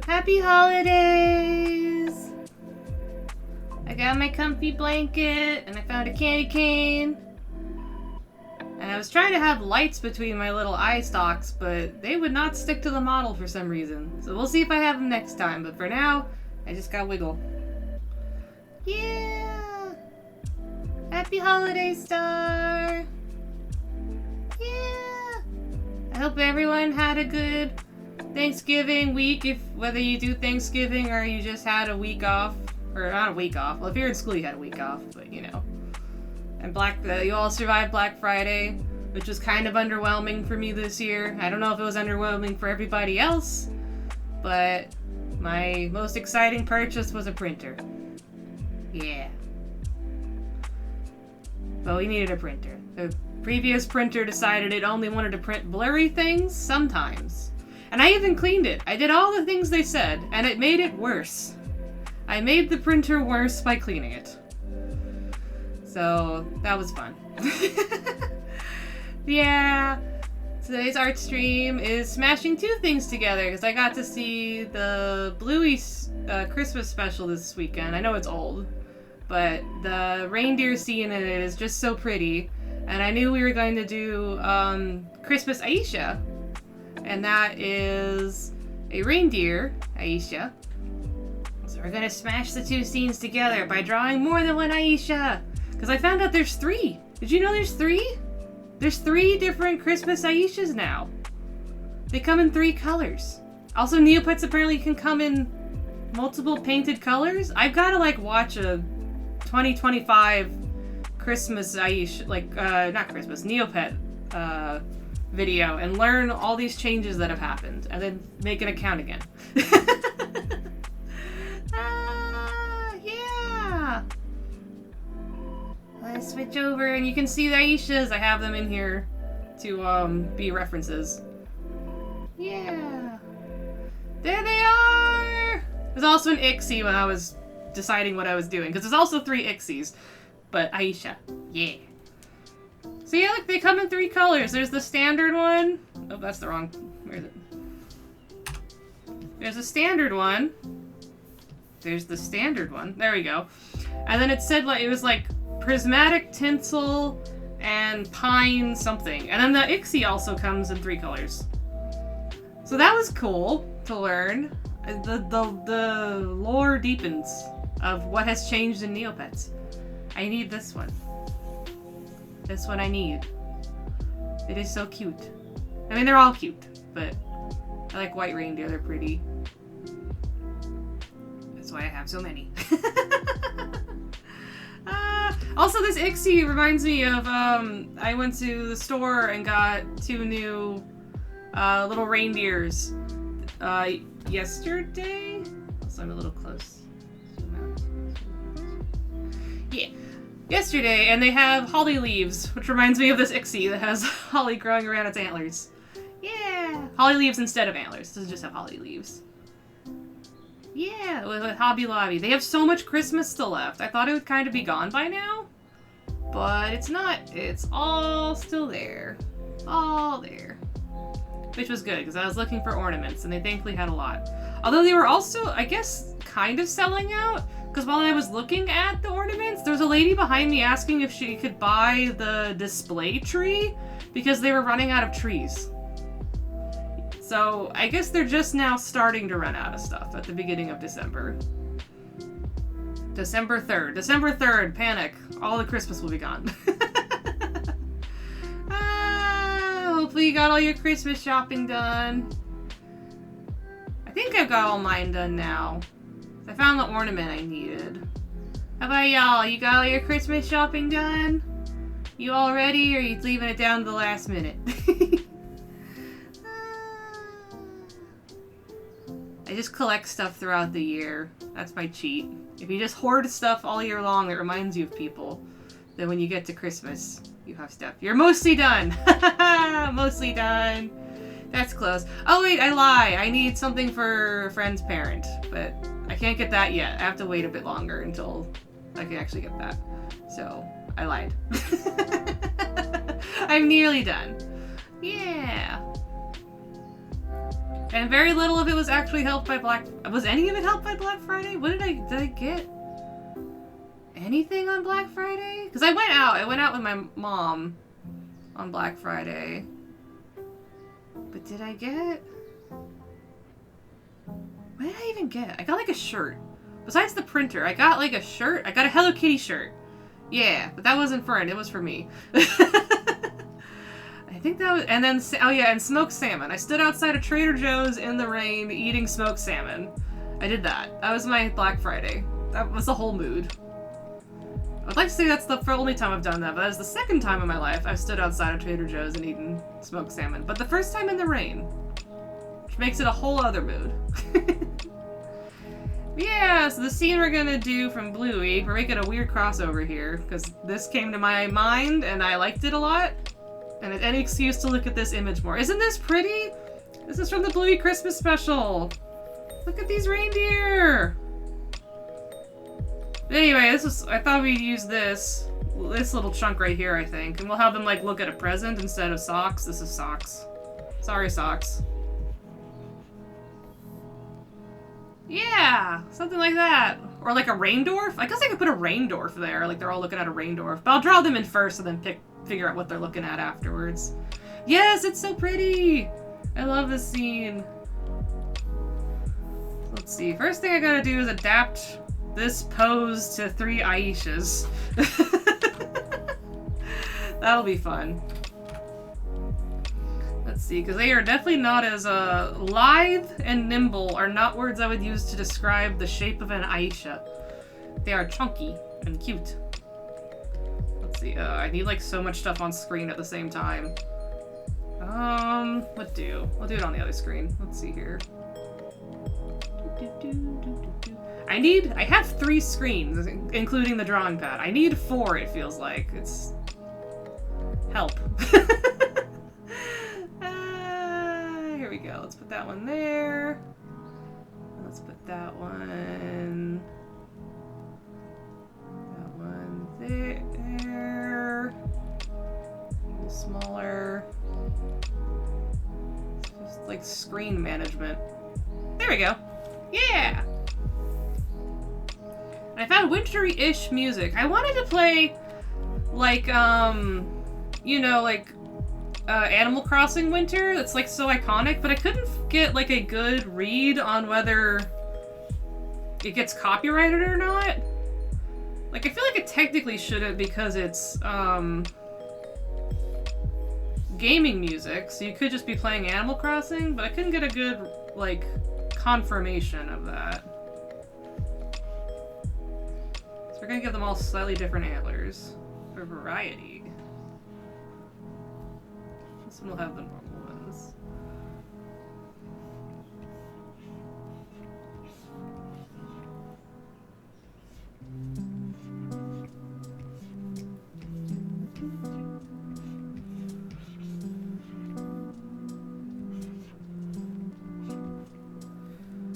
Happy holidays! I got my comfy blanket, and I found a candy cane. And I was trying to have lights between my little eye stalks, but they would not stick to the model for some reason. So we'll see if I have them next time, but for now, I just got wiggle. Yeah! Happy holidays, Star! Yeah! I hope everyone had a good Thanksgiving week, whether you do Thanksgiving or you just had a week off. Or not a week off. Well, if you're in school, you had a week off, but you know. And you all survived Black Friday, which was kind of underwhelming for me this year. I don't know if it was underwhelming for everybody else, but my most exciting purchase was a printer. Yeah. But we needed a printer. The previous printer decided it only wanted to print blurry things sometimes. And I even cleaned it. I did all the things they said, and it made it worse. I made the printer worse by cleaning it. So, that was fun. Yeah. Today's art stream is smashing two things together, because I got to see the Bluey Christmas special this weekend. I know it's old, but the reindeer scene in it is just so pretty. And I knew we were going to do Christmas Aisha, and that is a reindeer, Aisha. So we're gonna smash the two scenes together by drawing more than one Aisha. Because I found out there's 3. Did you know there's 3? There's 3 different Christmas Aishas now. They come in 3 colors. Also, Neopets apparently can come in multiple painted colors. I've gotta watch a 2025 Christmas Aisha, not Christmas, Neopet video and learn all these changes that have happened and then make an account again. Yeah! Let's switch over and you can see the Aishas. I have them in here to be references. Yeah! There they are! There's also an Ixie when I was deciding what I was doing, because there's also 3 Ixies. But Aisha. Yeah. So yeah, look, they come in 3 colors. There's the standard one. Oh, that's the wrong. Where is it? There's a standard one. There's the standard one. There we go. And then it said it was prismatic tinsel and pine something. And then the Ixie also comes in 3 colors. So that was cool to learn. The lore deepens of what has changed in Neopets. I need this one. This one I need. It is so cute. I mean, they're all cute, but I like white reindeer. They're pretty. That's why I have so many. Also, this Ixie reminds me of, I went to the store and got 2 new little reindeers yesterday. Also, I'm a little close. Yeah. Yesterday, and they have holly leaves, which reminds me of this Ixie that has holly growing around its antlers. Yeah! Holly leaves instead of antlers. It doesn't just have holly leaves. Yeah, with Hobby Lobby. They have so much Christmas still left. I thought it would kind of be gone by now, but it's not. It's all still there. All there. Which was good, because I was looking for ornaments, and they thankfully had a lot. Although they were also, I guess, kind of selling out. Because while I was looking at the ornaments, there was a lady behind me asking if she could buy the display tree because they were running out of trees. So I guess they're just now starting to run out of stuff at the beginning of December. December 3rd. December 3rd, panic. All the Christmas will be gone. Hopefully you got all your Christmas shopping done. I think I've got all mine done now. I found the ornament I needed. How about y'all? You got all your Christmas shopping done? You all ready, or are you leaving it down to the last minute? I just collect stuff throughout the year. That's my cheat. If you just hoard stuff all year long, it reminds you of people. Then when you get to Christmas, you have stuff. You're mostly done! Mostly done. That's close. Oh wait, I lie. I need something for a friend's parent, but I can't get that yet. I have to wait a bit longer until I can actually get that. So, I lied. I'm nearly done. Yeah. And very little of it was actually helped by Was any of it helped by Black Friday? Did I get anything on Black Friday? Because I went out with my mom on Black Friday. But did I get... What did I even get? I got like a shirt. Besides the printer, I got like a shirt. I got a Hello Kitty shirt. Yeah, but that wasn't for it. It was for me. I think that was... And then... Oh yeah, and smoked salmon. I stood outside of Trader Joe's in the rain eating smoked salmon. I did that. That was my Black Friday. That was the whole mood. I'd like to say that's the only time I've done that, but that was the second time in my life I've stood outside of Trader Joe's and eaten smoked salmon. But the first time in the rain. Which makes it a whole other mood. Yeah, so the scene we're gonna do from Bluey, we're making a weird crossover here, because this came to my mind and I liked it a lot. And it's any excuse to look at this image more. Isn't this pretty? This is from the Bluey Christmas special. Look at these reindeer! But anyway, I thought we'd use this little chunk right here, I think. And we'll have them, like, look at a present instead of socks. This is socks. Sorry, socks. Yeah! Something like that. Or like a Reindeer? I guess I could put a Reindeer there. Like, they're all looking at a Reindeer. But I'll draw them in first and then figure out what they're looking at afterwards. Yes, it's so pretty! I love this scene. Let's see. First thing I gotta do is adapt this pose to 3 Aishas. That'll be fun. Let's see, because they are definitely not as lithe and nimble are not words I would use to describe the shape of an Aisha. They are chunky and cute. Let's see, I need like so much stuff on screen at the same time. What do? I'll do it on the other screen. Let's see here. I have 3 screens, including the drawing pad. I need 4, it feels like. It's... Help. Here we go. Let's put that one there. Let's put that one... That one there. A little smaller. It's just like screen management. There we go. Yeah! I found wintry-ish music. I wanted to play, like, you know, like, Animal Crossing Winter. That's, like, so iconic, but I couldn't get, like, a good read on whether it gets copyrighted or not. Like, I feel like it technically shouldn't because it's, gaming music, so you could just be playing Animal Crossing, but I couldn't get a good, like, confirmation of that. So we're gonna give them all slightly different antlers for variety. This one will have the normal ones.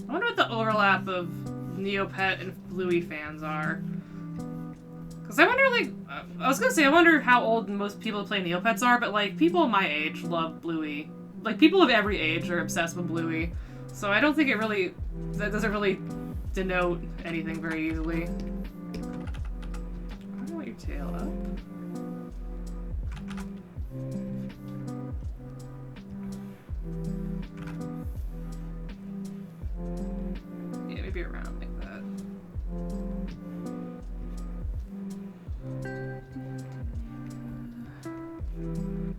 I wonder what the overlap of Neopet and Bluey fans are. Because I wonder, like, I was gonna say, I wonder how old most people who play Neopets are, but, like, people my age love Bluey. Like, people of every age are obsessed with Bluey. So I don't think that doesn't really denote anything very easily. I don't want your tail up. Yeah, maybe around like that.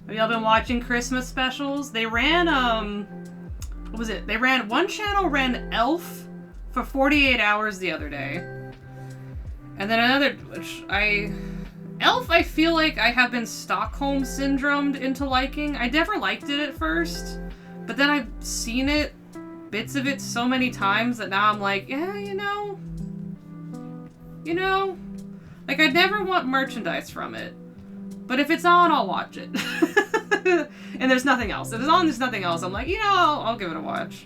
Have y'all been watching Christmas specials? They ran, what was it? One channel ran Elf for 48 hours the other day. And then another, Elf I feel like I have been Stockholm syndromed into liking. I never liked it at first, but then I've seen bits of it so many times that now I'm like, yeah, you know, like I'd never want merchandise from it. But if it's on, I'll watch it. And there's nothing else. If it's on, there's nothing else. I'm like, you know, I'll give it a watch.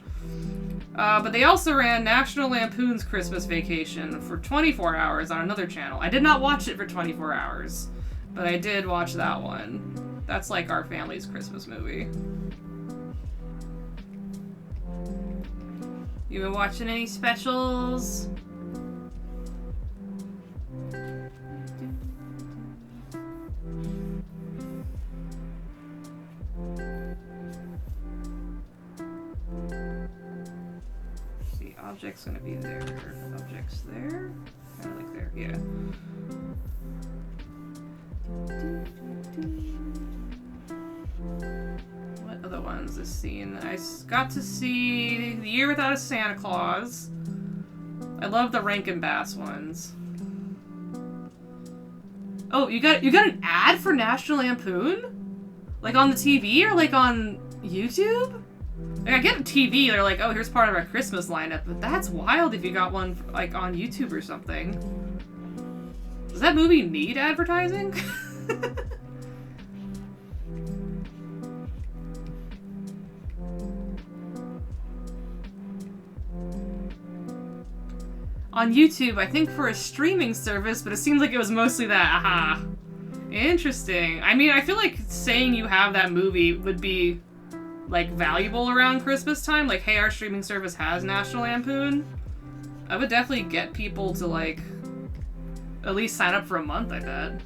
But they also ran National Lampoon's Christmas Vacation for 24 hours on another channel. I did not watch it for 24 hours, but I did watch that one. That's like our family's Christmas movie. You been watching any specials? See, object's gonna be there. Object's there. Kind of like there, yeah. What other ones this scene? I got to see The Year Without a Santa Claus. I love the Rankin Bass ones. Oh, you got an ad for National Lampoon? Like on the TV or like on YouTube? Like I get TV, they're like, oh, here's part of our Christmas lineup, but that's wild if you got one like on YouTube or something. Does that movie need advertising? On YouTube, I think for a streaming service, but it seems like it was mostly that. Aha. Interesting. I mean, I feel like saying you have that movie would be, like, valuable around Christmas time. Like, hey, our streaming service has National Lampoon. I would definitely get people to, like, at least sign up for a month, I bet.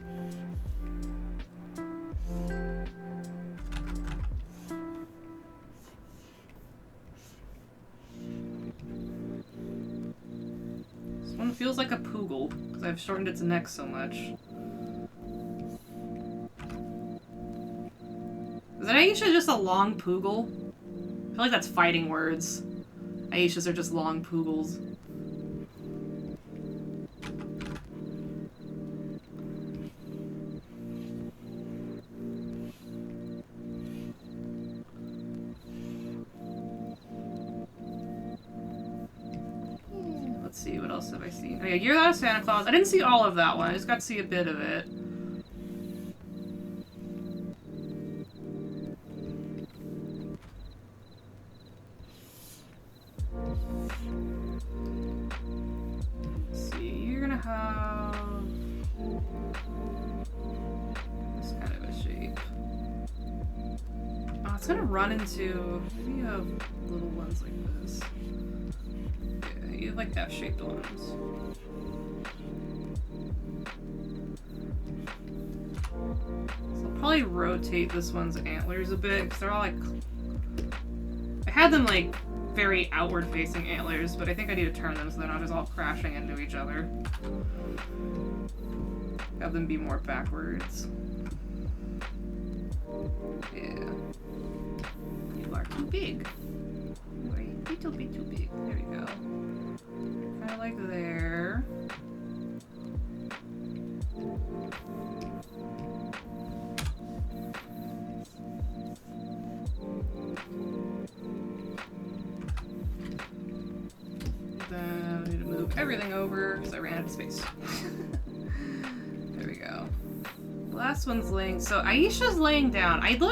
One feels like a poogle, because I've shortened its neck so much. Is an Aisha just a long poogle? I feel like that's fighting words. Aishas are just long poogles. Let's see, what else have I seen? Oh yeah, Year Without a Santa Claus. I didn't see all of that one, I just got to see a bit of it. Let's see, you're gonna have this kind of a shape. Oh, it's gonna run into, maybe you have little ones like this. Yeah, you have like F-shaped ones. So I'll probably rotate this one's antlers a bit, because they're all like... I had them like very outward facing antlers, but I think I need to turn them so they're not just all crashing into each other. Have them be more backwards. Yeah. You are too big. You are a little bit too big. There we go. Kind of like there. Then I need to move everything over because I ran out of space. There we go. The last one's laying. So Aisha's laying down. I can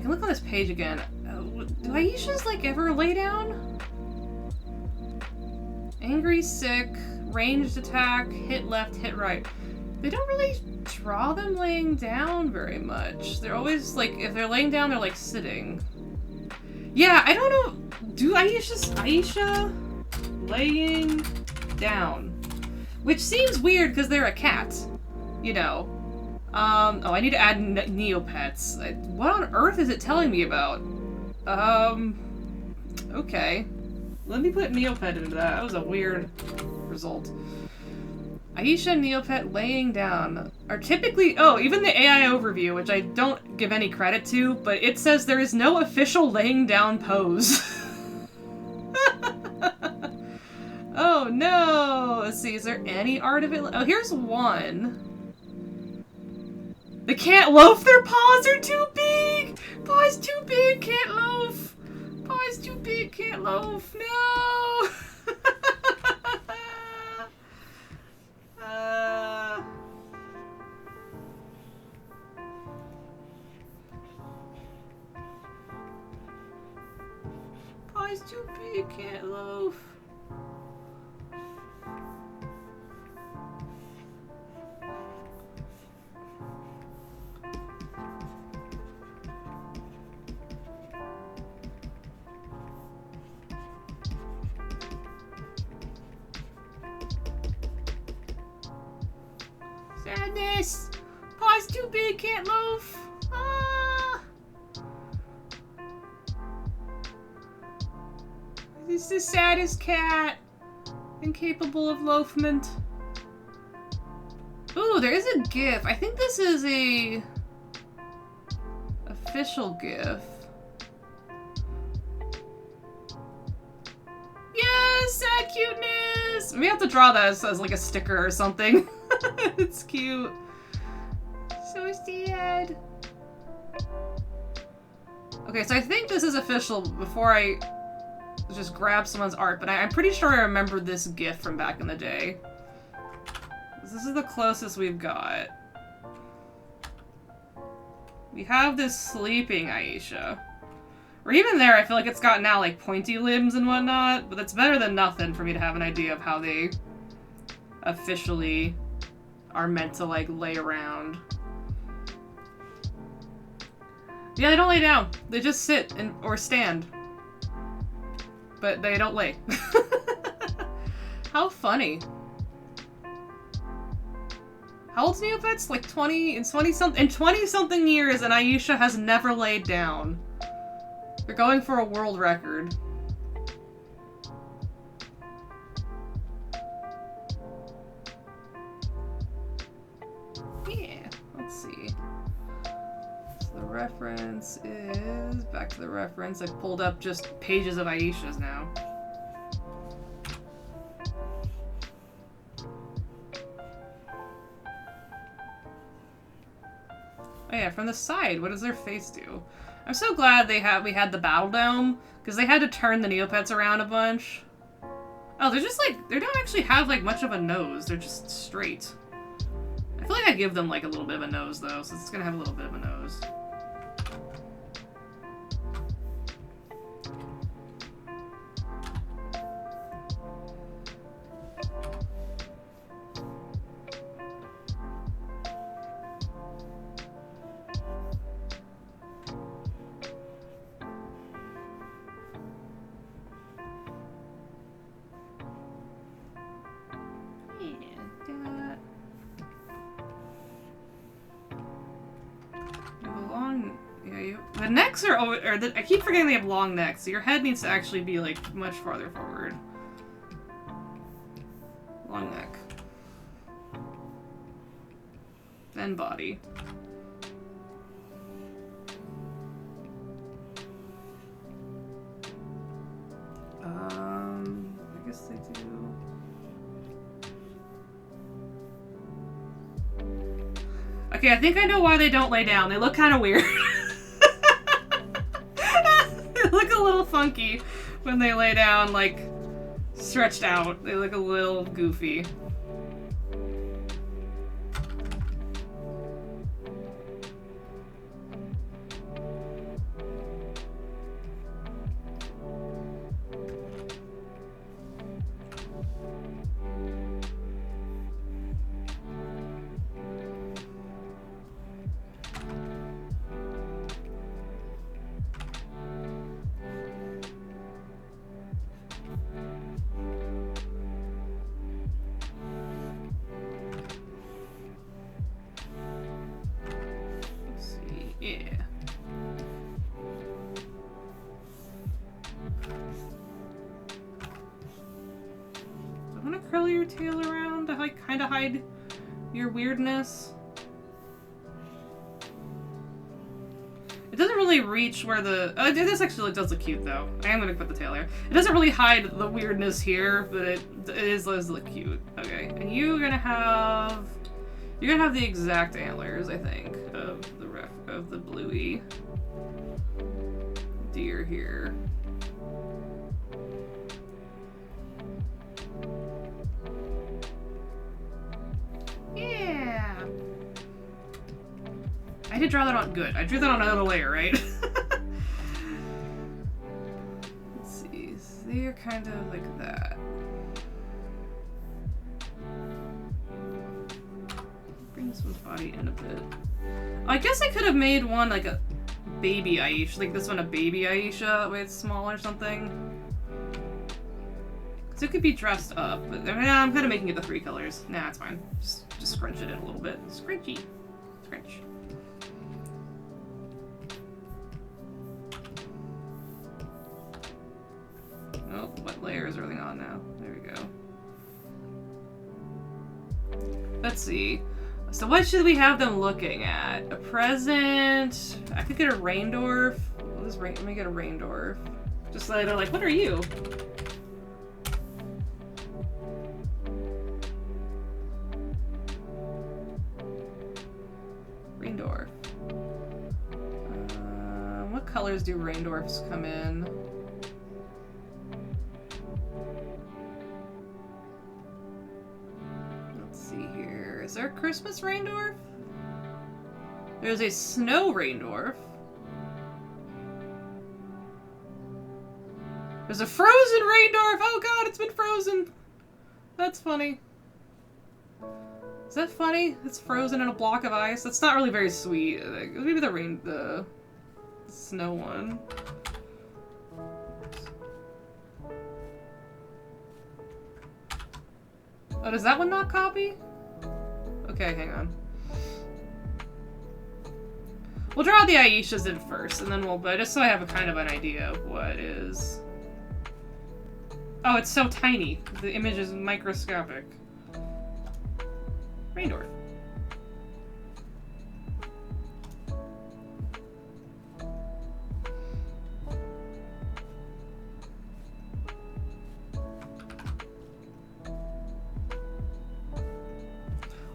look on this page again. Do Aishas like ever lay down? Angry, sick, ranged attack, hit left, hit right. They don't really draw them laying down very much. They're always like, if they're laying down, they're like sitting. Yeah, I don't know. Do Aisha laying down? Which seems weird because they're a cat, you know. Oh, I need to add Neopets. What on earth is it telling me about? Okay. Let me put Neopet into that. That was a weird result. Aisha and Neopet laying down are typically... Oh, even the AI overview, which I don't give any credit to, but it says there is no official laying down pose. Oh no! Let's see, is there any art of it? Oh, here's one. They can't loaf, their paws are too big! Paws too big, can't loaf! Paws too big, can't loaf, no! Paws too big, can't loaf. this! Paw's too big, can't loaf! Ah! This is the saddest cat. Incapable of loafment. Ooh, there is a GIF. I think this is a official GIF. Yes, sad cuteness! We have to draw that as like a sticker or something. It's cute. So sad. Okay, so I think this is official before I just grab someone's art, but I'm pretty sure I remember this GIF from back in the day. This is the closest we've got. We have this sleeping Aisha. Or even there, I feel like it's got now like pointy limbs and whatnot, but it's better than nothing for me to have an idea of how they officially are meant to like lay around. Yeah, they don't lay down. They just sit and or stand. But they don't lay. How funny. How old's Neopets? Like 20 something years, and Aisha has never laid down. They're going for a world record. Yeah, let's see. So the reference is back to the reference. I pulled up just pages of Aisha's now. Oh yeah, from the side, what does their face do? I'm so glad we had the battle dome, because they had to turn the Neopets around a bunch. Oh, they're just like, they don't actually have like much of a nose, they're just straight. I feel like I give them like a little bit of a nose though, so it's gonna have a little bit of a nose. The necks are over, I keep forgetting they have long necks, so your head needs to actually be like much farther forward. Long neck. Then body. I guess they do. Okay, I think I know why they don't lay down. They look kind of weird. They look a little funky when they lay down, like, stretched out. They look a little goofy. Curl your tail around to like kind of hide your weirdness. It doesn't really reach where the this actually does look cute though. I am gonna put the tail here. It doesn't really hide the weirdness here, but it does look cute. Okay, and you're gonna have the exact antlers, I think, of the bluey deer here. Yeah. I did draw that on good. I drew that on another layer, right? Let's see. So they're kind of like that. Bring this one's body in a bit. I guess I could have made one like a baby Aisha, like this one a baby Aisha, that way it's small or something. So it could be dressed up, but I'm kind of making it the 3 colors. Nah, it's fine. Just scrunch it in a little bit. Scrunchy. Scrunch. Oh, what layer is everything on now? There we go. Let's see. So what should we have them looking at? A present? I could get a Reindeer. Let me get a Reindeer. Just so they're like, what are you? Reindeer. What colors do Reindeers come in? Let's see here. Is there a Christmas Reindeer? There's a snow Reindeer. There's a frozen Reindeer! Oh god, it's been frozen! That's funny. Is that funny? It's frozen in a block of ice? That's not really very sweet. Maybe the snow one. Oh, does that one not copy? Okay, hang on. We'll draw the Aishas in first, and then but just so I have a kind of an idea of what is. Oh, it's so tiny. The image is microscopic. Reindeer.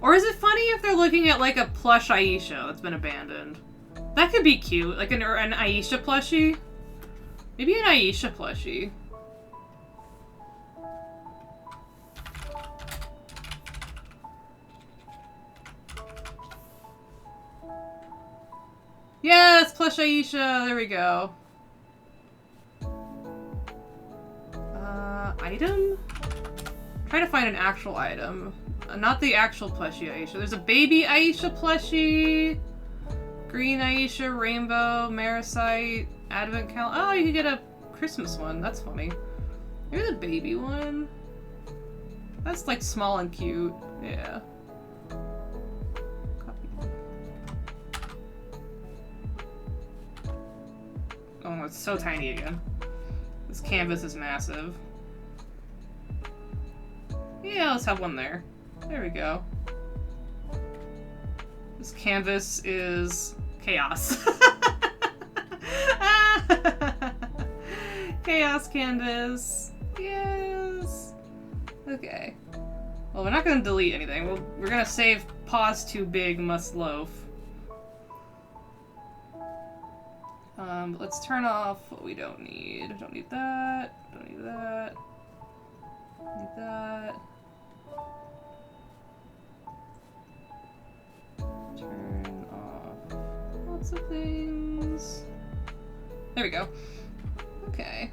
Or is it funny if they're looking at like a plush Aisha that's been abandoned? That could be cute, like an Aisha plushie. Maybe an Aisha plushie. Yes, plush Aisha. There we go. Item? Try to find an actual item. Not the actual plushie Aisha. There's a baby Aisha plushie. Green Aisha, rainbow, Marasite, advent calendar. Oh, you could get a Christmas one. That's funny. Maybe the baby one. That's like small and cute. Yeah. Oh, it's so tiny again. This canvas is massive. Yeah, let's have one there. There we go. This canvas is chaos. Chaos canvas. Yes. Okay. Well, we're not going to delete anything. We're going to save paws too big, must loaf. Let's turn off what we don't need. Don't need that. Don't need that. Need that. Turn off lots of things. There we go. Okay.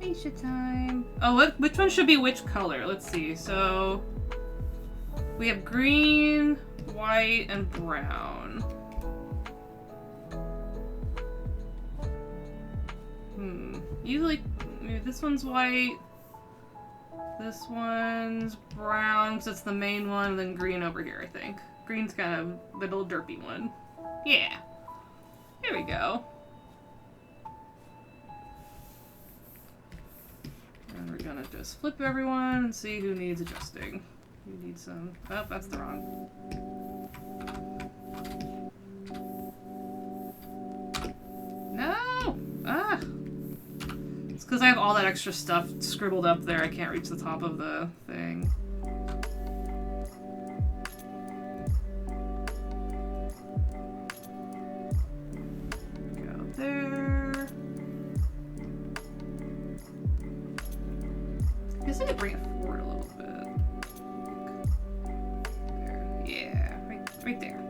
Aisha time. Oh, which one should be which color? Let's see. So we have green, white, and brown. Usually, maybe this one's white. This one's brown, because it's the main one, and then green over here, I think. Green's kind of the little derpy one. Yeah. There we go. And we're gonna just flip everyone and see who needs adjusting. You need some. Oh, that's the wrong. No! Ah! It's because I have all that extra stuff scribbled up there. I can't reach the top of the thing. Go there. I guess I could bring it forward a little bit. There. Yeah, right there.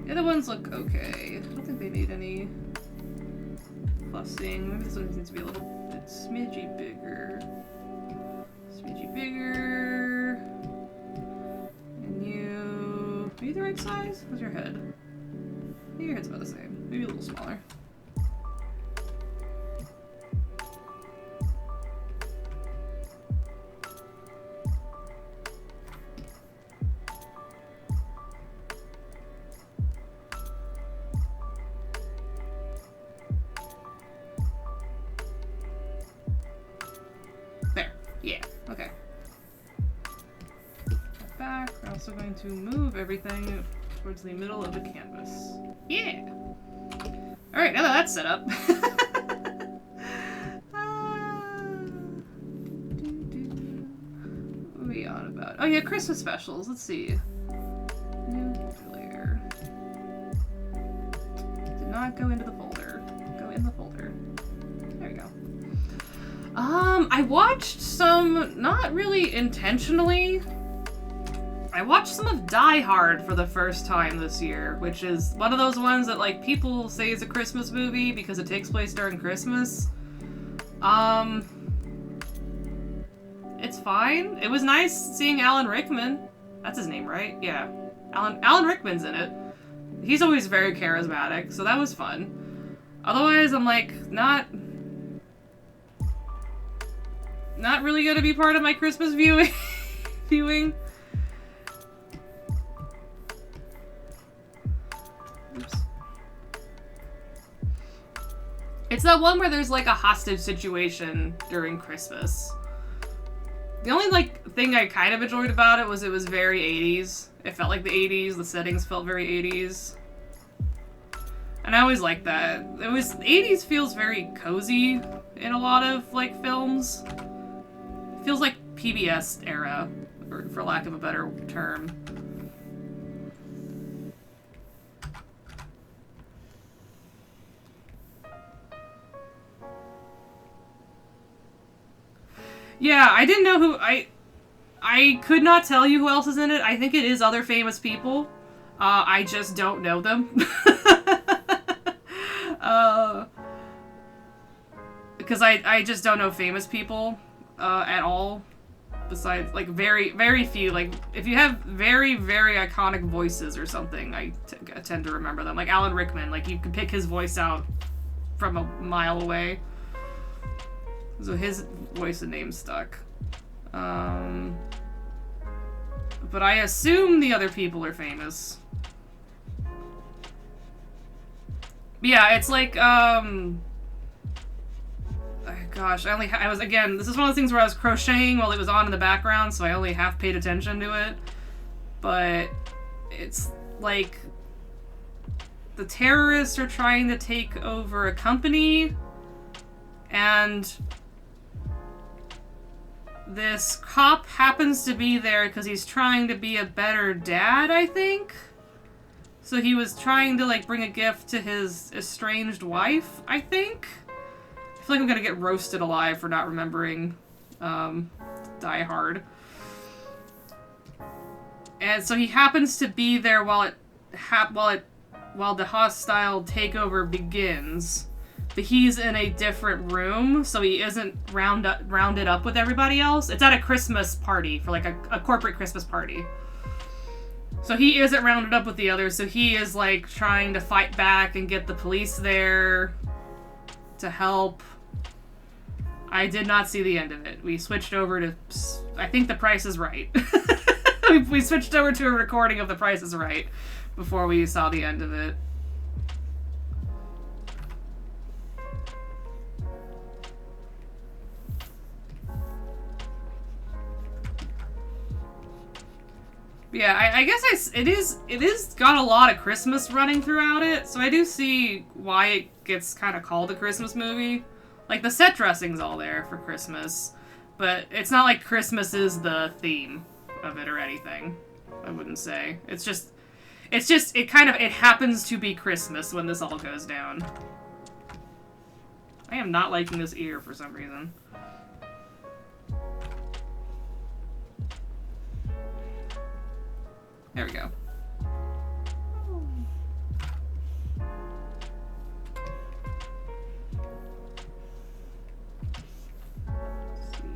The other ones look okay. I don't think they need any fussing. Maybe this one needs to be a little bit smidgy bigger. Smidgy bigger. And you... Are you the right size? How's your head? Maybe your head's about the same. Maybe a little smaller. Yeah, okay. Back. We're also going to move everything towards the middle of the canvas. Yeah! Alright, now that that's set up. What are we on about? Oh yeah, Christmas specials. Let's see. New folder. Did not go into the folder. Go in the folder. There we go. I watched some, not really intentionally. I watched some of Die Hard for the first time this year, which is one of those ones that, like, people say is a Christmas movie because it takes place during Christmas. It's fine. It was nice seeing Alan Rickman. That's his name, right? Yeah. Alan Rickman's in it. He's always very charismatic, so that was fun. Otherwise, I'm like, not really gonna be part of my Christmas viewing. Oops. It's that one where there's like a hostage situation during Christmas. The only like thing I kind of enjoyed about it was very 80s. It felt like the 80s, the settings felt very 80s. And I always liked that. The 80s feels very cozy in a lot of like films. It feels like PBS era, or for lack of a better term. Yeah, I didn't know who I could not tell you who else is in it. I think it is other famous people. I just don't know them. Because I just don't know famous people at all. Besides, like, very, very few. Like, if you have very, very iconic voices or something, I tend to remember them. Like Alan Rickman, like, you could pick his voice out from a mile away. So his voice and name stuck. But I assume the other people are famous. Yeah, it's like, oh gosh, I was, again, this is one of those things where I was crocheting while it was on in the background, so I only half paid attention to it. But it's like the terrorists are trying to take over a company, and this cop happens to be there because he's trying to be a better dad, I think? So he was trying to, like, bring a gift to his estranged wife, I think? I feel like I'm gonna get roasted alive for not remembering, Die Hard. And so he happens to be there while the hostile takeover begins. But he's in a different room, so he isn't rounded up with everybody else. It's at a Christmas party, for like a corporate Christmas party. So he isn't rounded up with the others, so he is like trying to fight back and get the police there to help. I did not see the end of it. We switched over to, I think, The Price is Right. we switched over to a recording of The Price is Right before we saw the end of it. Yeah, I guess it is got a lot of Christmas running throughout it, so I do see why it gets kind of called a Christmas movie. Like, the set dressing's all there for Christmas, but it's not like Christmas is the theme of it or anything, I wouldn't say. It happens to be Christmas when this all goes down. I am not liking this ear for some reason. There we go. Let's see.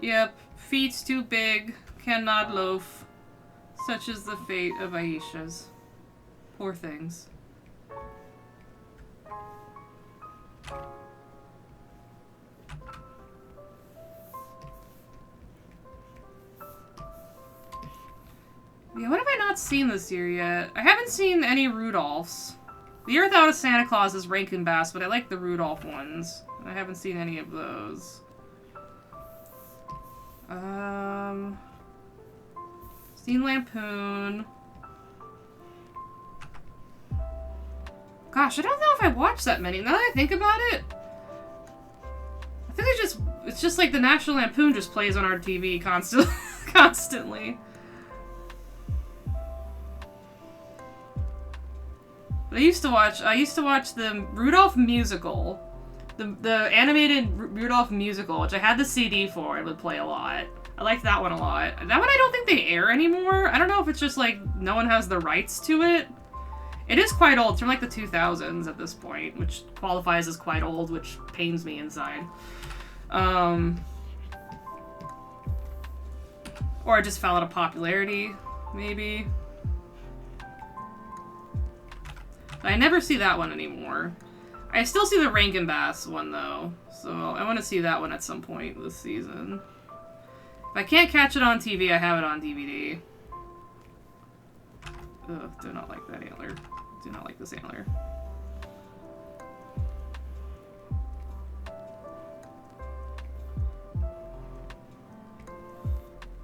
Yep, feet's too big, cannot loaf. Such is the fate of Aisha's. Poor things. Yeah, what have I not seen this year yet? I haven't seen any Rudolphs. The Year Without a Santa Claus is Rankin Bass, but I like the Rudolph ones. I haven't seen any of those. Seen Lampoon. Gosh, I don't know if I watched that many. Now that I think about it, I think it's just like the National Lampoon just plays on our TV constantly. But I used to watch the Rudolph musical. The animated Rudolph musical, which I had the CD for, I would play a lot. I liked that one a lot. That one I don't think they air anymore. I don't know if it's just like no one has the rights to it. It is quite old. It's from like the 2000s at this point, which qualifies as quite old, which pains me inside. Or it just fell out of popularity, maybe. But I never see that one anymore. I still see the Rankin Bass one, though, so I want to see that one at some point this season. If I can't catch it on TV, I have it on DVD. Ugh, do not like that antler. Do not like this antler.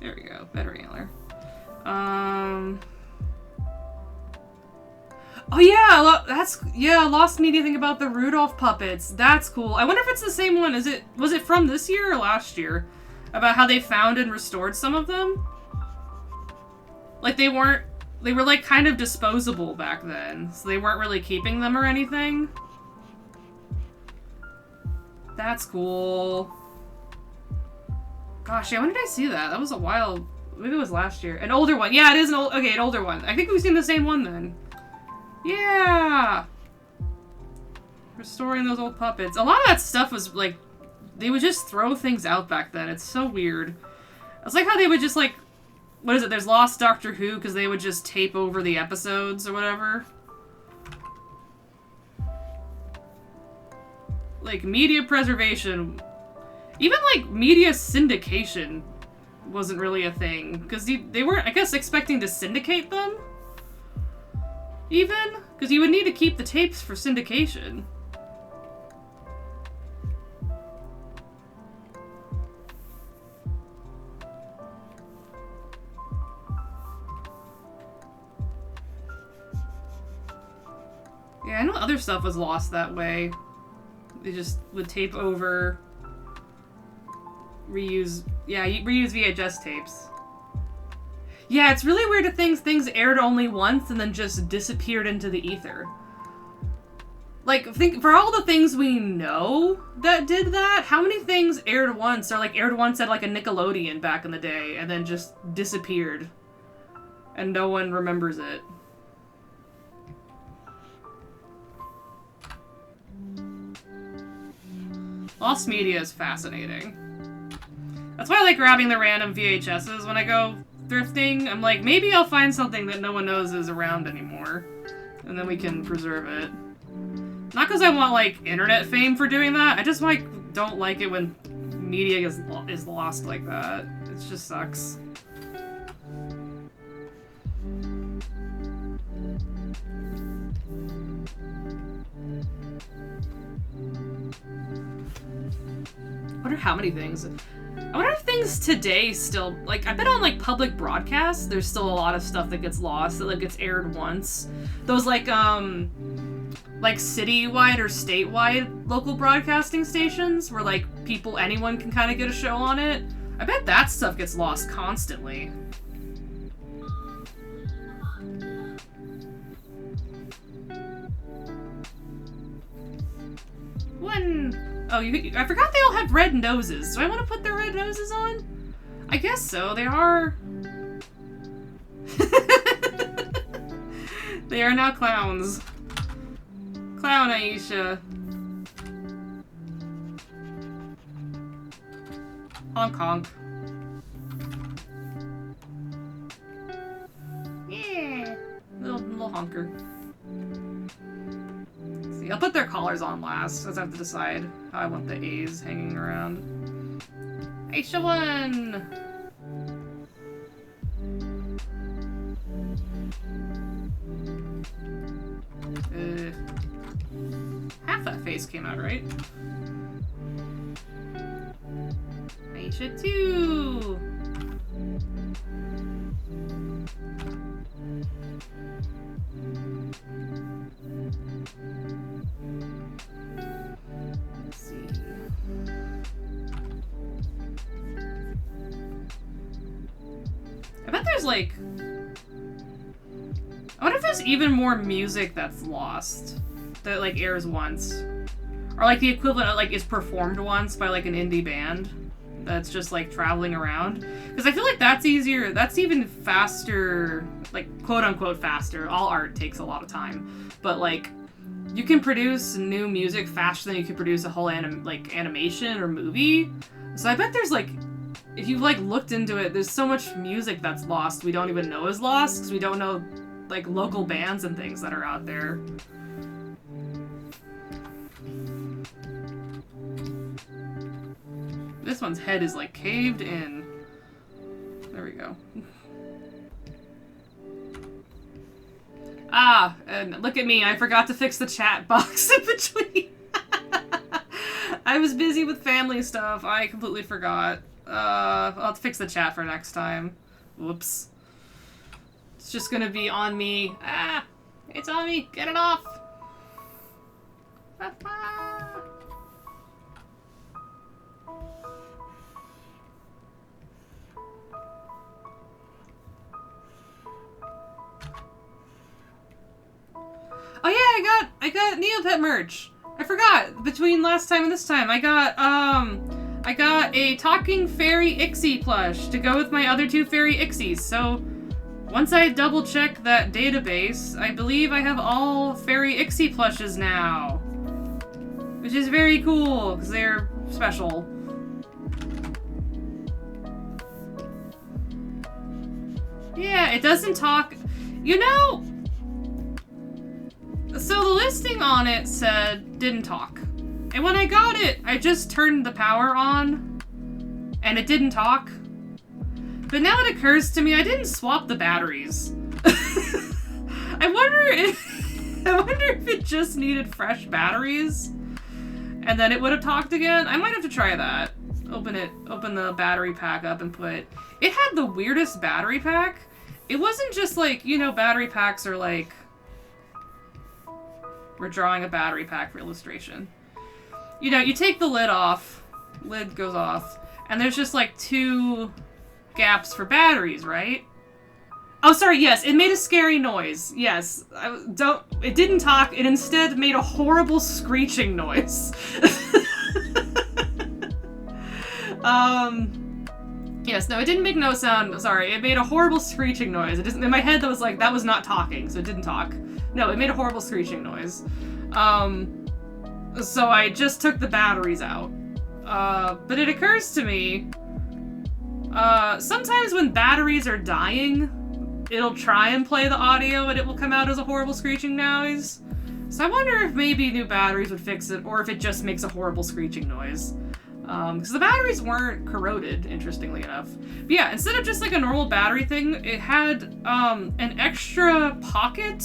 There we go, better antler. Oh yeah, Lost Media thing about the Rudolph puppets. That's cool. I wonder if it's the same one. Was it from this year or last year? About how they found and restored some of them? Like they were like kind of disposable back then, so they weren't really keeping them or anything. That's cool. Gosh, yeah, when did I see that? That was a while. Maybe it was last year. An older one. Yeah, it is an older one. I think we've seen the same one then. Yeah! Restoring those old puppets. A lot of that stuff was like, they would just throw things out back then. It's so weird. It's like how they would just like, what is it? There's Lost Doctor Who because they would just tape over the episodes or whatever. Like media preservation, even like media syndication wasn't really a thing because they weren't, I guess, expecting to syndicate them. Even because you would need to keep the tapes for syndication. Yeah, I know other stuff was lost that way. They just would tape over, reuse VHS tapes. Yeah, it's really weird to think things aired only once and then just disappeared into the ether. Like, think for all the things we know that did that, how many things aired once, or like aired once at like a Nickelodeon back in the day and then just disappeared and no one remembers it? Lost media is fascinating. That's why I like grabbing the random VHSs when I go thrifting. I'm like, maybe I'll find something that no one knows is around anymore, and then we can preserve it. Not because I want, like, internet fame for doing that. I just, like, don't like it when media is lost like that. It just sucks. I wonder how many things. I wonder if things today still, like, I bet on, like, public broadcasts, there's still a lot of stuff that gets lost, that, like, gets aired once. Those, like citywide or statewide local broadcasting stations where, like, anyone can kind of get a show on it. I bet that stuff gets lost constantly. I forgot they all have red noses. Do I want to put their red noses on? I guess so. They are... They are now clowns. Clown Aisha. Honk honk. Yeah. Little honker. I'll put their collars on last, because I have to decide how I want the A's hanging around. Aisha 1! Database came out, right? Aisha 2! Let's see. I bet there's like... I wonder if there's even more music that's lost that like airs once. Or like the equivalent of like is performed once by like an indie band that's just like traveling around. Because I feel like that's easier, that's even faster, like quote unquote faster. All art takes a lot of time. But like you can produce new music faster than you can produce a whole animation or movie. So I bet there's like, if you've like looked into it, there's so much music that's lost we don't even know is lost because we don't know like local bands and things that are out there. This one's head is like caved in. There we go. Ah, and look at me, I forgot to fix the chat box in between. I was busy with family stuff, I completely forgot. I'll have to fix the chat for next time. Whoops. It's just gonna be on me. Ah! It's on me! Get it off! Oh yeah, I got Neopet merch! I forgot! Between last time and this time, I got a talking fairy Ixie plush to go with my other two fairy Ixies, so once I double check that database, I believe I have all fairy Ixie plushes now. Which is very cool, because they're special. Yeah, it doesn't talk. You know, so the listing on it said didn't talk. And when I got it, I just turned the power on and it didn't talk. But now it occurs to me I didn't swap the batteries. I wonder if it just needed fresh batteries and then it would have talked again. I might have to try that. Open the battery pack up and put... It had the weirdest battery pack. It wasn't just like, you know, battery packs are like... We're drawing a battery pack for illustration. You know, you take the lid off, lid goes off, and there's just like 2 gaps for batteries, right? Oh, sorry, yes, it made a scary noise. Yes, it didn't talk, it instead made a horrible screeching noise. Yes, no, it didn't make no sound, sorry, it made a horrible screeching noise. It just, in my head that was like, that was not talking, so it didn't talk. No, it made a horrible screeching noise. So I just took the batteries out. But it occurs to me, sometimes when batteries are dying, it'll try and play the audio and it will come out as a horrible screeching noise. So I wonder if maybe new batteries would fix it, or if it just makes a horrible screeching noise. Because the batteries weren't corroded, interestingly enough. But yeah, instead of just like a normal battery thing, it had an extra pocket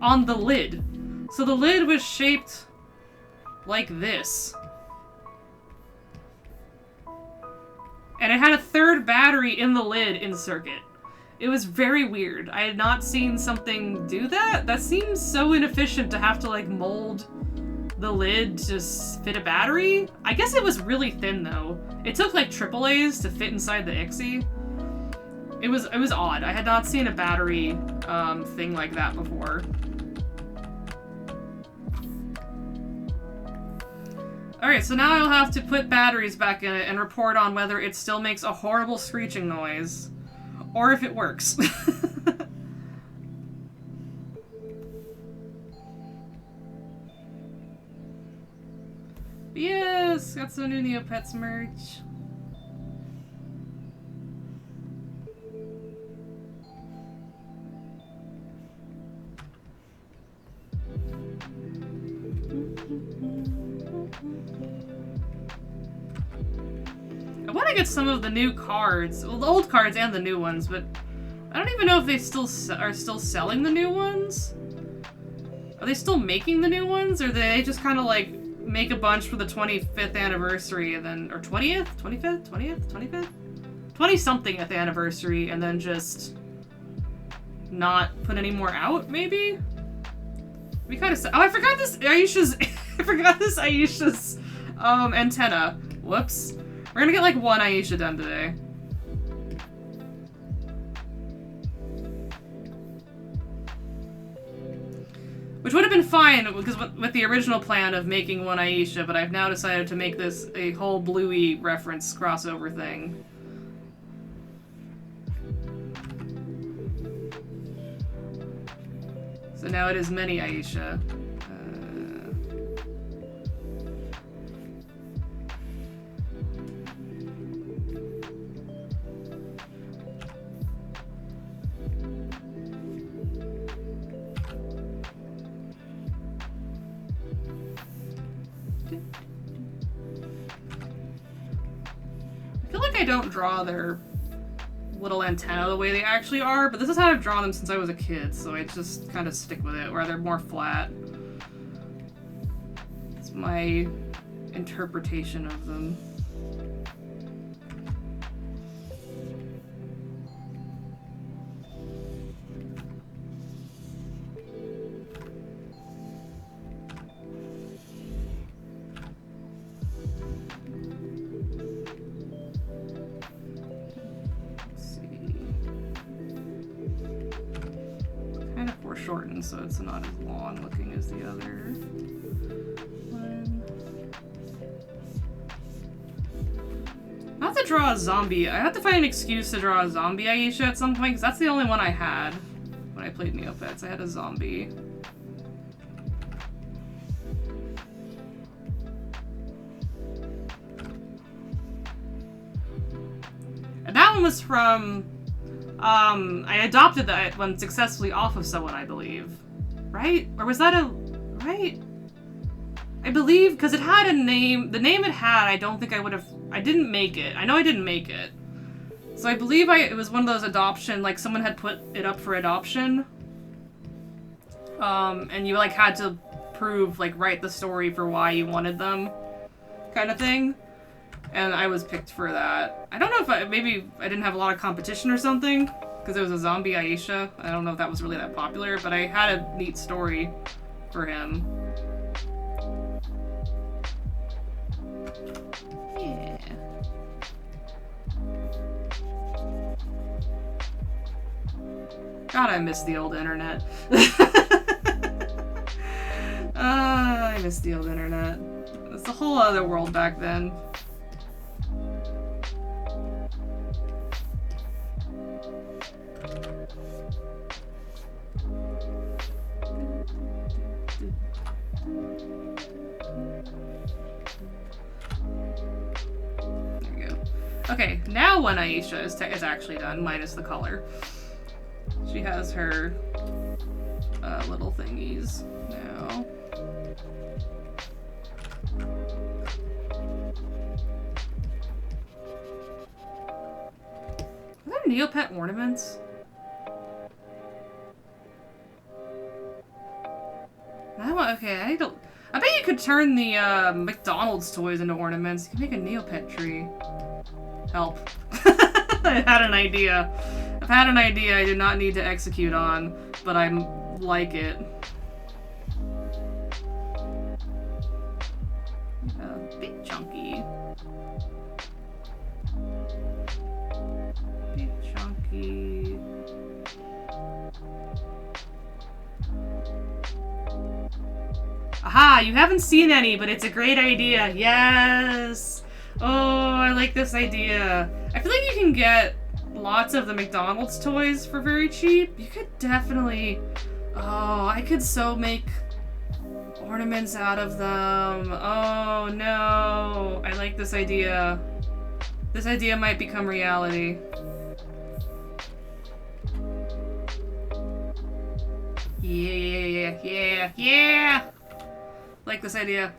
on the lid. So the lid was shaped like this. And it had a third battery in the lid in circuit. It was very weird. I had not seen something do that. That seems so inefficient to have to like mold the lid to just fit a battery. I guess it was really thin though. It took like AAAs to fit inside the Ixie. It was odd. I had not seen a battery thing like that before. Alright, so now I'll have to put batteries back in it and report on whether it still makes a horrible screeching noise, or if it works. Yes, got some new Neopets merch. I want to get some of the new cards, well, the old cards and the new ones, but I don't even know if they are still selling the new ones. Are they still making the new ones, or do they just kind of like make a bunch for the 25th anniversary and then, or 20th? 25th? 20th? 25th? 20-somethingth anniversary and then just not put any more out, maybe? We kind of, oh, I forgot this Aisha's, I forgot this Aisha's, antenna. Whoops. We're gonna get like one Aisha done today. Which would have been fine, because with the original plan of making one Aisha, but I've now decided to make this a whole Bluey reference crossover thing. So now it is many Aisha. I feel like I don't draw their little antenna the way they actually are, but this is how I've drawn them since I was a kid, so I just kind of stick with it, where they're more flat. It's my interpretation of them. Shortened, so it's not as long looking as the other one. I have to draw a zombie. I have to find an excuse to draw a zombie Aisha at some point, because that's the only one I had when I played Neopets. I had a zombie. And that one was from I adopted that one successfully off of someone, I believe. Right? Or was that a... Right? I believe, because it had a name. The name it had, I don't think I would have... I didn't make it. I know I didn't make it. So I believe it was one of those adoption, like someone had put it up for adoption. And you like had to prove, like write the story for why you wanted them. Kind of thing. And I was picked for that. I don't know if maybe I didn't have a lot of competition or something, because it was a zombie Aisha. I don't know if that was really that popular, but I had a neat story for him. Yeah. God, I miss the old internet. I miss the old internet. It's a whole other world back then. There we go. Okay, now one Aisha is actually done, minus the color. She has her little thingies now. Are there Neopet ornaments? Okay, I bet you could turn the McDonald's toys into ornaments. You could make a Neopet tree. Help. I had an idea. I've had an idea I did not need to execute on, but I like it. Big chunky. Big chunky. Aha! You haven't seen any, but it's a great idea. Yes! Oh, I like this idea. I feel like you can get lots of the McDonald's toys for very cheap. You could definitely... Oh, I could so make ornaments out of them. Oh, no. I like this idea. This idea might become reality. Yeah! Like this idea.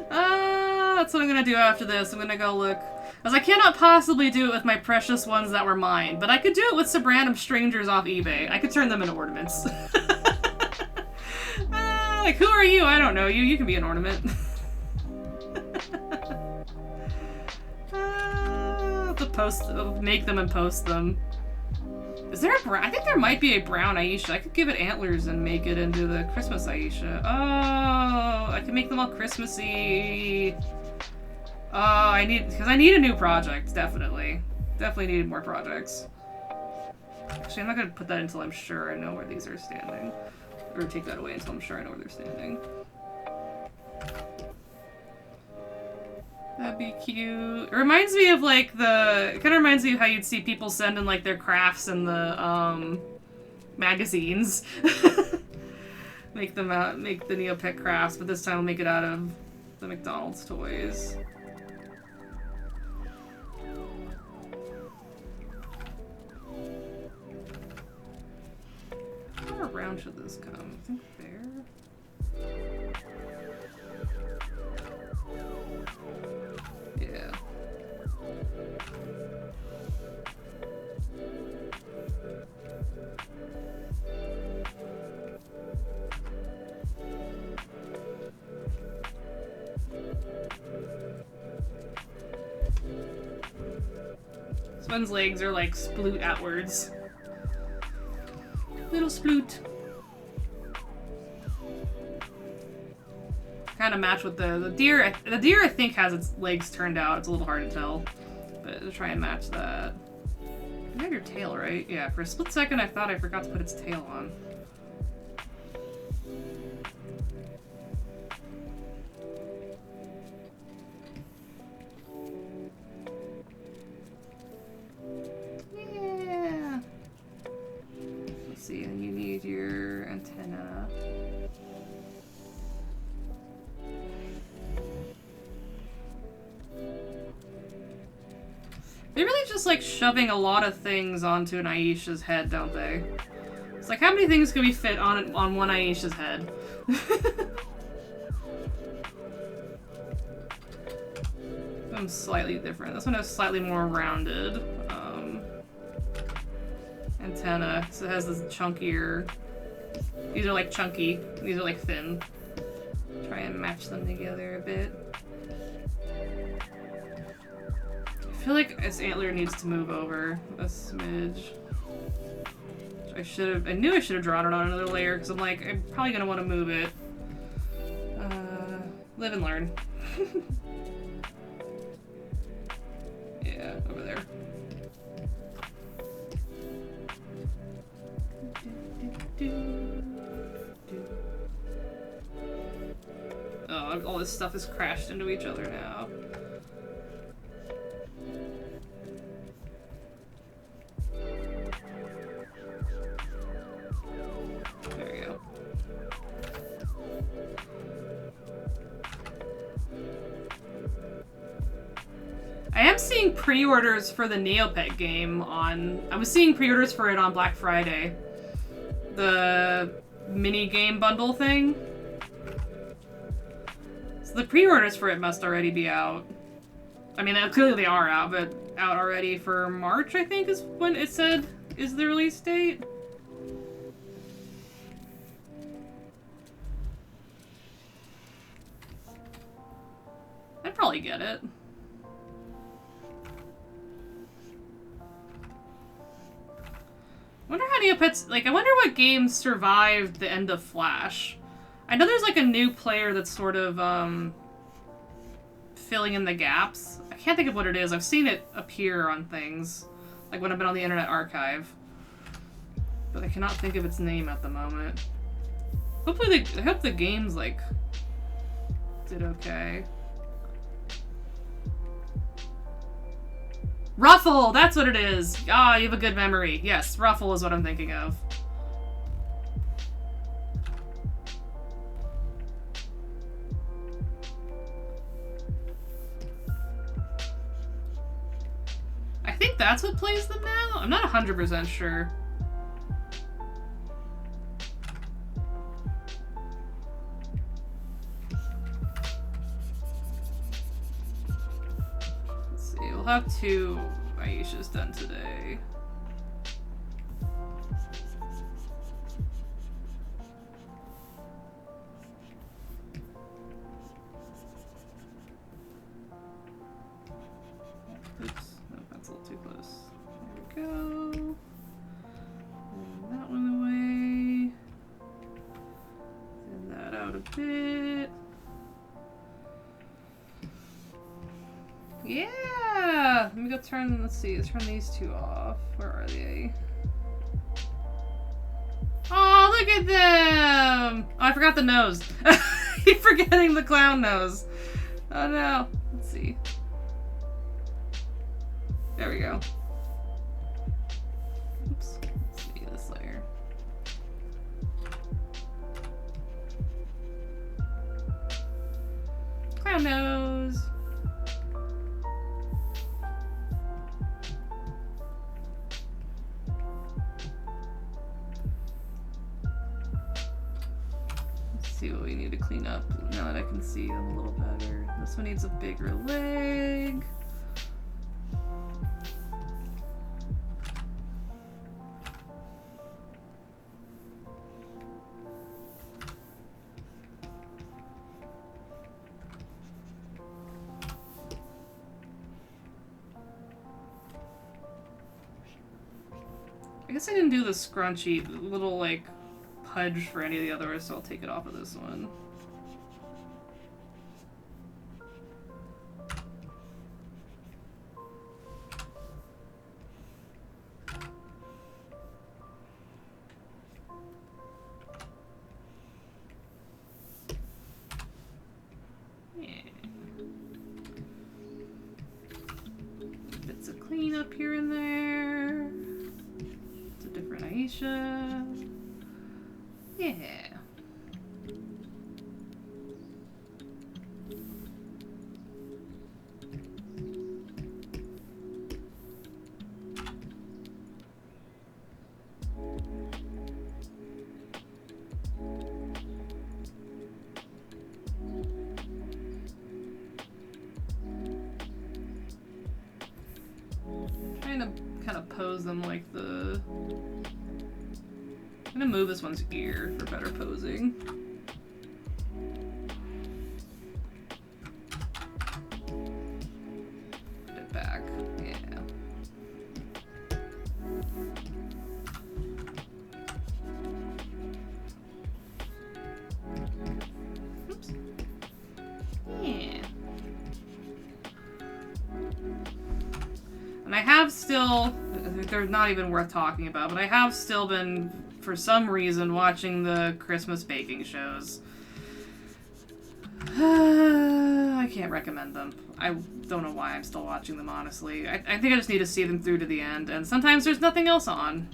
That's what I'm gonna do after this. I'm gonna go look. As I cannot possibly do it with my precious ones that were mine, but I could do it with some random strangers off eBay. I could turn them into ornaments. Like, who are you? I don't know you. You can be an ornament. To post, make them and post them. Is there a brown? I think there might be a brown Aisha. I could give it antlers and make it into the Christmas Aisha. Oh, I can make them all Christmassy. Oh, I need a new project, definitely. Definitely needed more projects. Actually, I'm not gonna put that until I'm sure I know where these are standing. Or take that away until I'm sure I know where they're standing. That'd be cute. It reminds me of like it kind of reminds me of how you'd see people send in like their crafts in the magazines. Make the Neopet crafts, but this time I'll make it out of the McDonald's toys. How far around should this come? I think there. Yeah. This one's legs are like sploot outwards. Little sploot. Kind of match with the deer. The deer I think has its legs turned out. It's a little hard to tell, but to try and match that. You have your tail, right? Yeah. For a split second, I thought I forgot to put its tail on. Yeah. Let's see. And you need your antenna. They really just like shoving a lot of things onto an Aisha's head, don't they? It's like, how many things can we fit on one Aisha's head? This one's slightly different. This one has slightly more rounded antenna, so it has this chunkier. These are like chunky. These are like thin. Try and match them together a bit. I feel like this antler needs to move over a smidge. I knew I should have drawn it on another layer because I'm like, I'm probably gonna want to move it. Live and learn. Yeah, over there. Oh, all this stuff is crashed into each other now. There we go. I am seeing pre-orders for the Neopet game I was seeing pre-orders for it on Black Friday. The mini game bundle thing. So the pre-orders for it must already be out. I mean, clearly they are out, but out already for March, I think, is when it said is the release date. I'd probably get it. Wonder how Neopets, like, I wonder what games survived the end of Flash. I know there's, like, a new player that's sort of, filling in the gaps. I can't think of what it is. I've seen it appear on things, like when I've been on the Internet Archive. But I cannot think of its name at the moment. Hopefully I hope the game's, like, did okay. Ruffle! That's what it is! Ah, you have a good memory. Yes, Ruffle is what I'm thinking of. I think that's what plays them now? I'm not 100% sure. We'll have 2 Aishas done today. Yeah! Let me go turn, let's see, let's turn these two off. Where are they? Oh, look at them! Oh, I forgot the nose. I keep forgetting the clown nose. Oh no. Let's see. There we go. Oops. Let's see this layer. Clown nose. See what we need to clean up now that I can see them a little better. This one needs a bigger leg. I guess I didn't do the scrunchy little like pudge for any of the others, so I'll take it off of this one. Yeah. Bits of cleanup here and there. It's a different Aisha. Yeah. Trying to kind of pose them like the... I'm gonna move this one's ear for better posing. Put it back, yeah. Oops. Yeah. And I have still, they're not even worth talking about, but I have still been, for some reason, watching the Christmas baking shows. I can't recommend them. I don't know why I'm still watching them, honestly. I think I just need to see them through to the end, and sometimes there's nothing else on.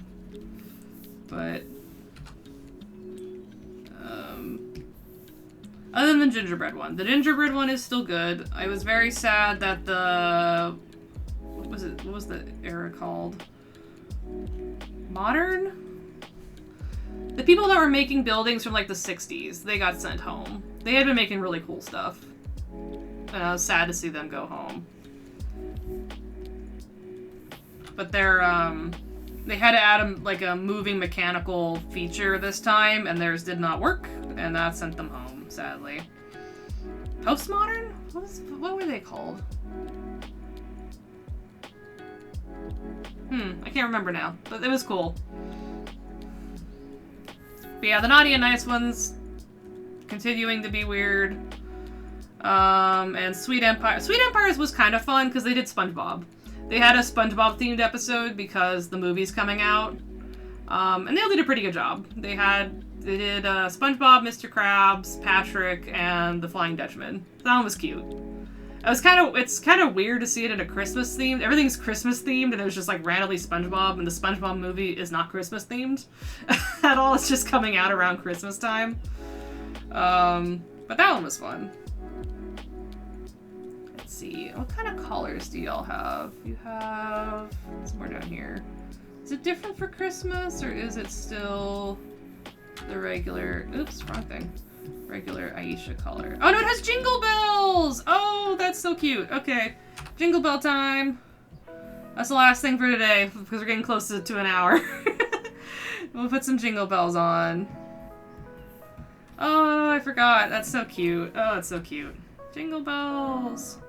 But, other than the gingerbread one. The gingerbread one is still good. I was very sad that the... What was the era called? Modern? The people that were making buildings from like the 60s, they got sent home. They had been making really cool stuff. And I was sad to see them go home. But they're, they had to add like a moving mechanical feature this time, and theirs did not work, and that sent them home, sadly. Postmodern? What were they called? I can't remember now, but it was cool. But yeah, the naughty and nice ones continuing to be weird. And Sweet Empire. Sweet Empires was kind of fun because they did SpongeBob. They had a SpongeBob themed episode because the movie's coming out. And they all did a pretty good job. They did SpongeBob, Mr. Krabs, Patrick, and the Flying Dutchman. That one was cute. It's kind of weird to see it in a Christmas themed. Everything's Christmas themed, and it was just like randomly SpongeBob, and the SpongeBob movie is not Christmas themed at all. It's just coming out around Christmas time. But that one was fun. Let's see, what kind of colors do y'all have? You have somewhere down here. Is it different for Christmas, or is it still the regular? Oops, wrong thing. Regular Aisha color. Oh no, it has jingle bells! Oh, that's so cute. Okay, jingle bell time. That's the last thing for today, because we're getting close to an hour. We'll put some jingle bells on. Oh, I forgot. That's so cute. Oh, it's so cute. Jingle bells.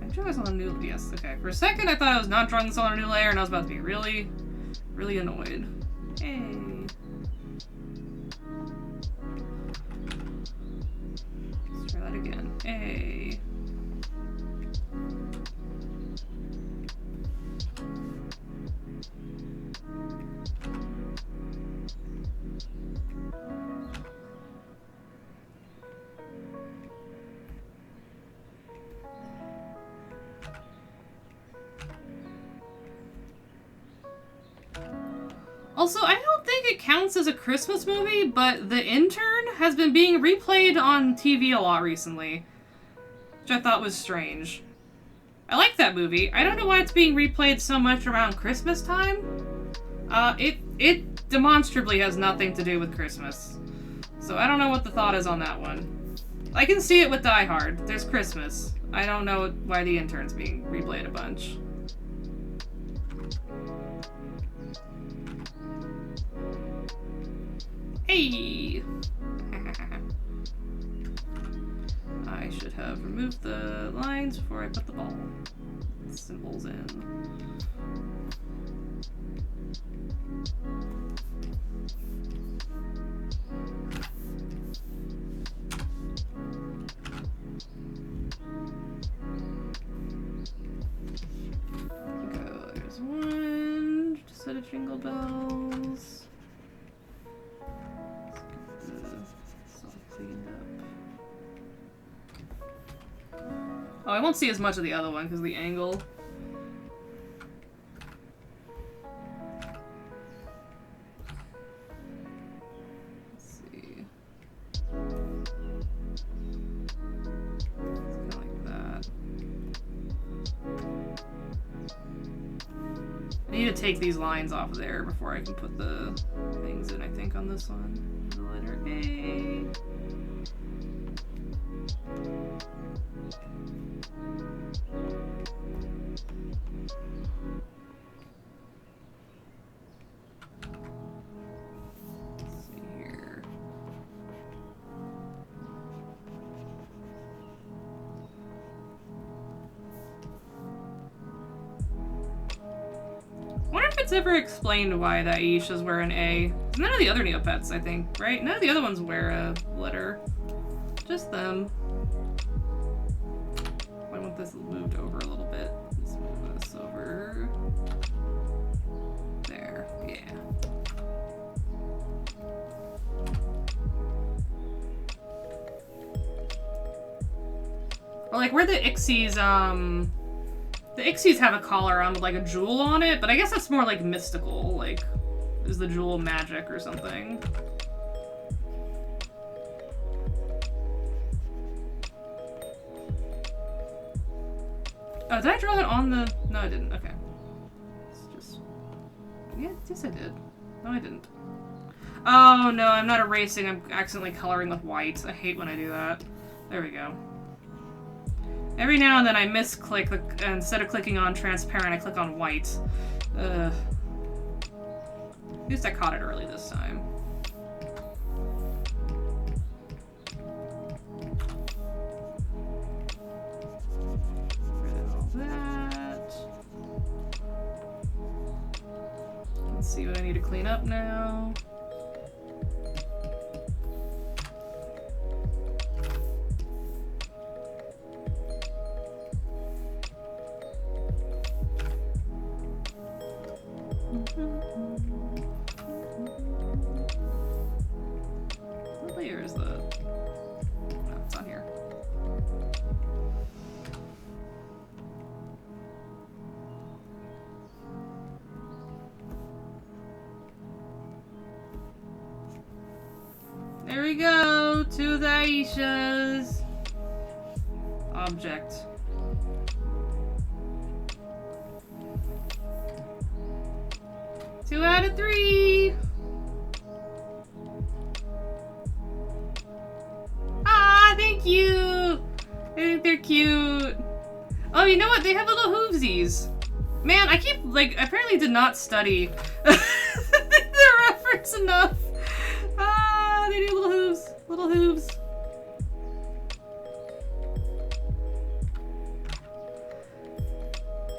drew this on a new... Yes, okay. For a second, I thought I was not drawing this on a new layer, and I was about to be really, really annoyed. Hey. Let's try that again. Hey. Also, I don't think it counts as a Christmas movie, but The Intern has been being replayed on TV a lot recently, which I thought was strange. I like that movie. I don't know why it's being replayed so much around Christmas time. It demonstrably has nothing to do with Christmas. So I don't know what the thought is on that one. I can see it with Die Hard. There's Christmas. I don't know why The Intern's being replayed a bunch. Hey! I should have removed the lines before I put the ball symbols in. Go, there's one set of jingle bells. Oh, I won't see as much of the other one because of the angle. Let's see. It's kind of like that. I need to take these lines off of there before I can put the things in, I think, on this one. The letter A. It's ever explained why that Aisha's wearing A. None of the other Neopets, I think, right? None of the other ones wear a letter. Just them. I want this moved over a little bit. Let's move this over. There. Yeah. Or like where the Ixies, the Ixies have a collar on with like a jewel on it, but I guess that's more like mystical, like, is the jewel magic or something? Oh, did I draw that on the... No, I didn't. Okay. It's just... Yeah, yes I did. No, I didn't. Oh, no, I'm not erasing. I'm accidentally coloring with white. I hate when I do that. There we go. Every now and then I misclick, instead of clicking on transparent, I click on white. Ugh. At least I caught it early this time. Rid of all that. Let's see what I need to clean up now. What layer is the... No, it's on here. There we go! To the Aishas! Object. Two out of three! Ah, thank you! I think they're cute. Oh, you know what? They have little hoovesies. Man, I keep, like, apparently did not study the reference enough. Ah, they do little hooves. Little hooves.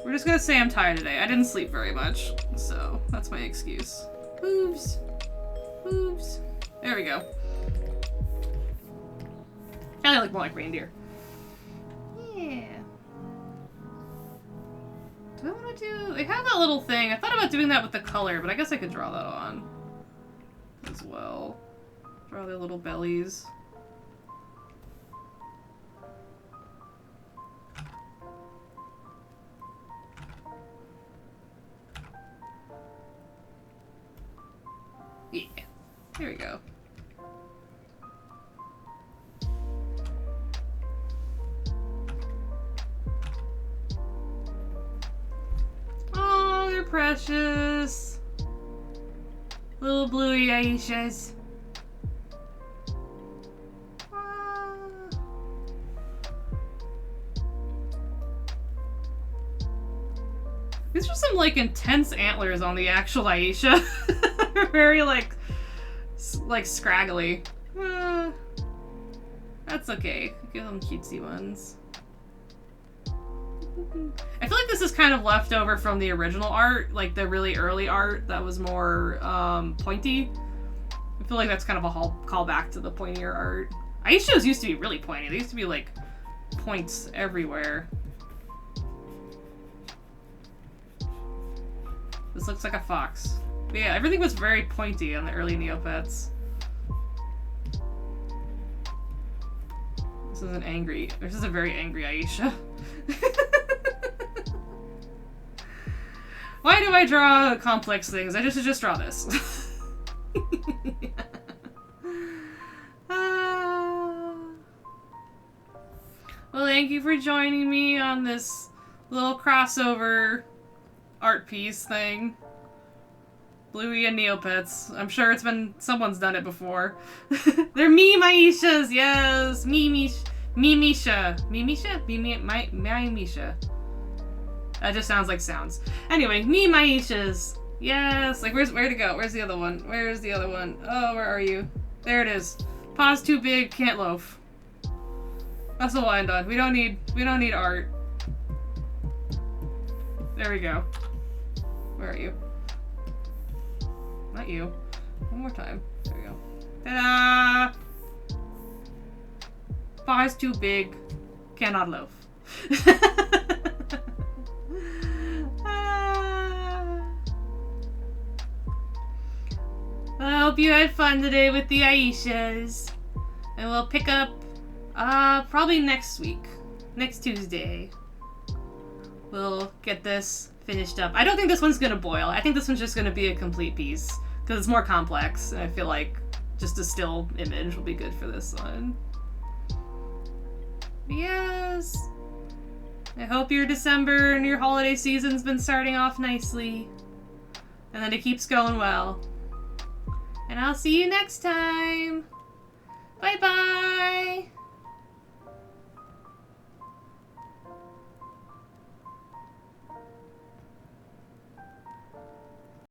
We're just gonna say I'm tired today. I didn't sleep very much, so that's my excuse. Hooves. Hooves. There we go. I like more like reindeer. Yeah. Do I want to do... They have that little thing. I thought about doing that with the color, but I guess I could draw that on as well. Draw their little bellies. Yeah. There we go. Oh, they're precious. Little bluey Aishas. These are some, like, intense antlers on the actual Aisha. Very, like, scraggly. That's okay. Give them cutesy ones. I feel like this is kind of leftover from the original art, like the really early art that was more pointy. I feel like that's kind of a callback to the pointier art. Aishas used to be really pointy. They used to be like points everywhere. This looks like a fox. But yeah, everything was very pointy on the early Neopets. This is a very angry Aisha. Why do I draw complex things? I should just draw this. Well, thank you for joining me on this little crossover art piece thing. Bluey and Neopets. I'm sure someone's done it before. They're meme Aishas, yes! Mimisha. Mimisha? That just sounds like sounds. Anyway, meme Aishas. Yes! Like, where to go? Where's the other one? Where's the other one? Oh, where are you? There it is. Paws too big, can't loaf. That's what we'll end on. We don't need art. There we go. Where are you? Not you. One more time. There we go. Ta-da! Paws too big, cannot loaf. I hope you had fun today with the Aishas. And we'll pick up probably next week. Next Tuesday. We'll get this finished up. I don't think this one's gonna boil. I think this one's just gonna be a complete piece. Because it's more complex. And I feel like just a still image will be good for this one. Yes! I hope your December and your holiday season's been starting off nicely. And that it keeps going well. And I'll see you next time. Bye-bye!